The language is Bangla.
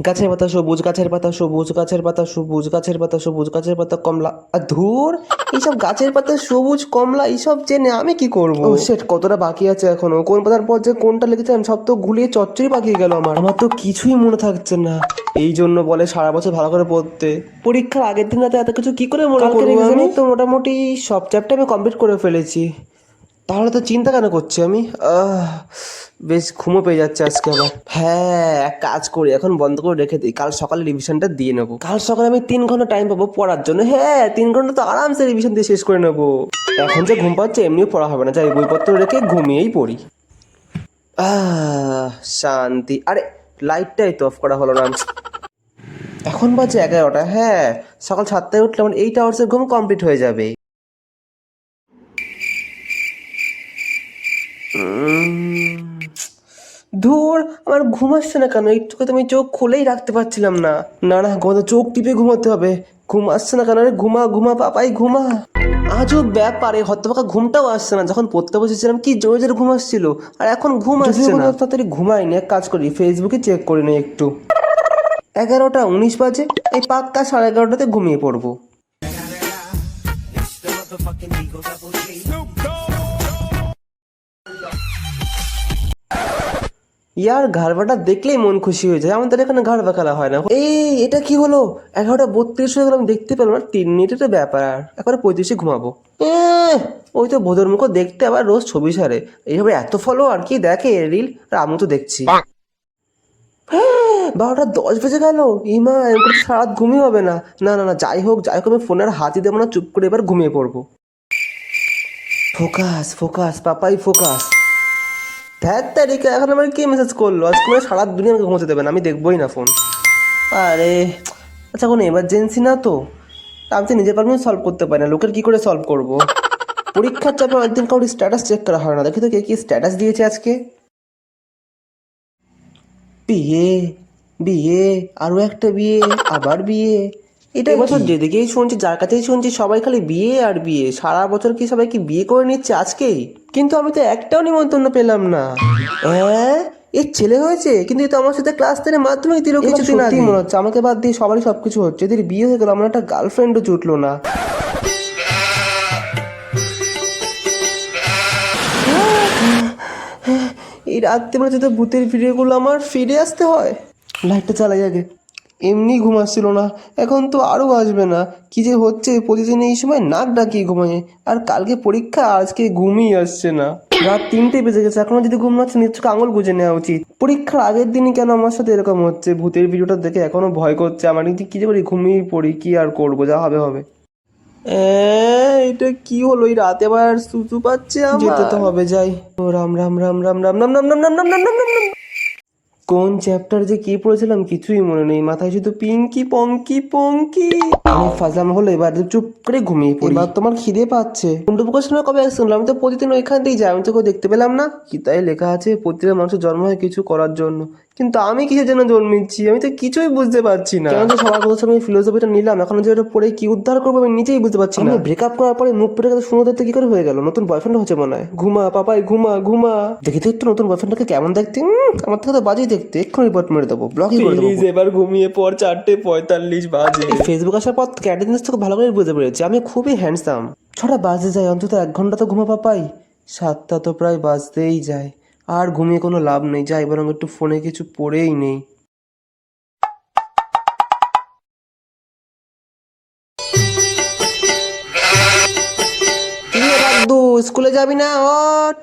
গাছের পাতা সবুজ, গাছের পাতা সবুজ, গাছের পাতা সবুজ, গাছের পাতা সবুজ, গাছের পাতা কমলা। আর ধুর, এইসব গাছের পাতা সবুজ কমলা এইসব জেনে আমি কি করবো? ও সেট, কতটা বাকি আছে এখনো? কোন পাতার পর যে কোনটা লিখেছিলাম সব তো গুলিয়ে চচ্চড়ি পাকিয়ে গেল। আমার তো কিছুই মনে থাকছে না। এই জন্য বলে সারা বছর ভালো করে পড়তে। পরীক্ষার আগের দিন রাতে এত কিছু কি করে মনে করবো? আমি তো মোটামুটি সব চ্যাপ্টার আমি কমপ্লিট করে ফেলেছি। তাহলে তো চিন্তা কেন করছি আমি? বেশ ঘুমো পেয়ে যাচ্ছে আজকে আমার। হ্যাঁ, এক কাজ করি, এখন বন্ধ করে রেখে দিই, কাল সকালে রিভিশনটা দিয়ে নেবো। কাল সকালে আমি 3 ঘন্টা টাইম পাবো পড়ার জন্য। হ্যাঁ, 3 ঘন্টা তো আরামসে রিভিশন দিয়ে শেষ করে নেবো। এখন যে ঘুম পাচ্ছে এমনিও পড়া হবে না, যাই বইপত্র রেখে ঘুমিয়েই পড়ি। শান্তি। আরে লাইটটাই তো অফ করা হলো না। এখন বাজে 11টা। হ্যাঁ, সকাল 7টায় উঠলে আমার 8 আওয়ার্সের ঘুম কমপ্লিট হয়ে যাবে। ধুর, আমার ঘুম আসছে না কেন? একটুকে তুমি চোখ খুলেই রাখতে পারছিলাম না। না না, ঘুমাতে চোখ টিপে ঘুমাতে হবে। ঘুম আসছে না কেন? আরে ঘুমা ঘুমা পাপাই ঘুমা। আজও ব্যাপারে হতবাকা ঘুমটাও আসছে না। যখন পড়তে বসেছিলাম কি জোরে জোরে ঘুম আসছিল, আর এখন ঘুম আসছে না। তাড়াতাড়ি ঘুমাইনি, এক কাজ করি, ফেসবুকে চেক করে নিই একটু। 11টা 19 বাজে, এই পাক্কা 11:30টাতে ঘুমিয়ে পড়বো। ইয়ার ঘাড়বাটা দেখলেই মন খুশি হয়ে যায়। আমাদের এখানে ঘাড়বা খেলা হয় না। এটা কি হলো? 11টা 32 হয়ে গেল, আমি দেখতে পেলাম না। 3 মিনিটের ব্যাপার, আর একবারে 35-এ ঘুমাবো। ওই তো ভোদর মুখো দেখতে আবার রোজ ছবি ছাড়ে। এইভাবে এত ফলো আর কি দেখে রিল, আর আমি তো দেখছি। 12টা 10 বেজে গেল। ইমা, এরকম সারা রাত ঘুমিয়ে হবে না। না না না, যাই হোক যাই হোক, আমি ফোনের হাতই দেবো না, চুপ করে এবার ঘুমিয়ে পড়বো। Focus focus Papai focus. ধ্যাত তারিখে এখন আমার কে মেসেজ করলো? আজকে মানে সারা দুনিয়া আমাকে ঘুমোতে দেবে না, আমি দেখবোই না ফোন। আরে আচ্ছা, কোনো এমার্জেন্সি না তো? আমি তো নিজের প্রবলেম সলভ করতে পারি না, লোকের কি করে সলভ করবো? পরীক্ষার চাপে একদিন কারোর স্ট্যাটাস চেক করা হয় না। দেখি তো কে কি স্ট্যাটাস দিয়েছে আজকে। বিয়ে, বিয়ে, আরো একটা বিয়ে, আবার বিয়ে। এটা বছর যেদিকেই শুনছি, যার কাছেই শুনছি, সবাই খালি বিয়ে আর বিয়ে। সারা বছর কি সবাই কি বিয়ে করে নিচ্ছে আজকেই? কিন্তু আমি তো একটাও নিমন্ত্রণ পেলাম না। এর ছেলে হয়েছে, কিন্তু এ তো আমার সাথে ক্লাস 10-এ মাধ্যমিক দিল কিছুদিন আগে। মনে হচ্ছে আমাকে বাদ দিয়ে সবারই সবকিছু হচ্ছে। এদের বিয়ে হয়ে গেল, আমার একটা গার্লফ্রেন্ডও জুটলো না। এই রাত্রিবেলা যদি ভূতের ভিডিওগুলো আমার ফিরে আসতে হয়। লাইটটা চালাই আগে। এমনি ঘুম আসছিল না, এখন তো আরও আসবে না। কি যে হচ্ছে, প্রতিদিন এই সময় নাক ডাকিয়ে ঘুমায়। আর কালকে পরীক্ষা, আজকে ঘুমই আসছে না। রাত 3টে বেজে গেছে, এখনো যদি ঘুম না আসছে, নিশ্চয়ই আঙুল গুঁজে নেওয়া উচিত। পরীক্ষার আগের দিনই কেন আমার সাথে এরকম হচ্ছে? ভূতের ভিডিওটা দেখে এখনো ভয় করছে আমার। কি যে করি, ঘুমিয়ে পড়ি, কি আর করবো, যা হবে হবে। এটা কি হলো? এই রাতে আবার সুসু পাচ্ছে আমার। যেতে তো হবে, যাই। ও রাম রাম রাম রাম রাম রাম রাম রাম রাম রাম রাম রাম রাম রাম। কোন চ্যাপ্টার যে কি পড়েছিলাম কিছুই মনে নেই, মাথায় শুধু পিঙ্কি পঙ্কি পঙ্কি। আমি ফাজলাম হলো, এবার চুপ করে ঘুমিয়ে পড়ি। এবার তোমার খিদে পাচ্ছে। কুন্ডু প্রকাশনা কবে শুনলাম? আমি তো প্রতিদিন ওইখান থেকেই যাই, আমি তো কেউ দেখতে পেলাম না। কি তাই লেখা আছে, প্রতিটা মানুষের জন্ম হয় কিছু করার জন্য। কিন্তু আমি কিসের জন্য জন্মেছি আমি তো কিছুই বুঝতে পারছি না। কেন যে সবার কথা আমি ফিলোসফিটা নিলাম, এখন যে ওটা পড়ে কি উদ্ধার করবো আমি নিজেই বুঝতে পারছি না। ব্রেকআপ করার পরে মুখ পেটে কথা শুনে দেখতে কি করে হয়ে গেল? নতুন বয়ফ্রেন্ড হচ্ছে মনে হয়। ঘুমা পাপাই ঘুমা ঘুমা। দেখি তো একটু নতুন বয়ফ্রেন্ডটাকে কেমন দেখতে। আমার থেকে তো বাজেই দেখতে, এক্ষুনি রিপোর্ট মেরে দেবো, ব্লকই করে দেবো। এবার ঘুমিয়ে পর, 4:45 বাজে। ফেসবুক আসার পর ক্যাটে জিনিস থেকে ভালো করে বুঝতে পেরেছি আমি খুবই হ্যান্ডসাম। 6টা বাজে যায়, অন্তত 1 ঘন্টা তো ঘুমা পাপাই। 7টা তো প্রায় বাজতেই যায়। আর ঘুমিয়ে কোনো লাভ নেই, যাই বরং একটু ফোনে কিছু পড়েই নেই। স্কুলে যাবি না? ওঠ।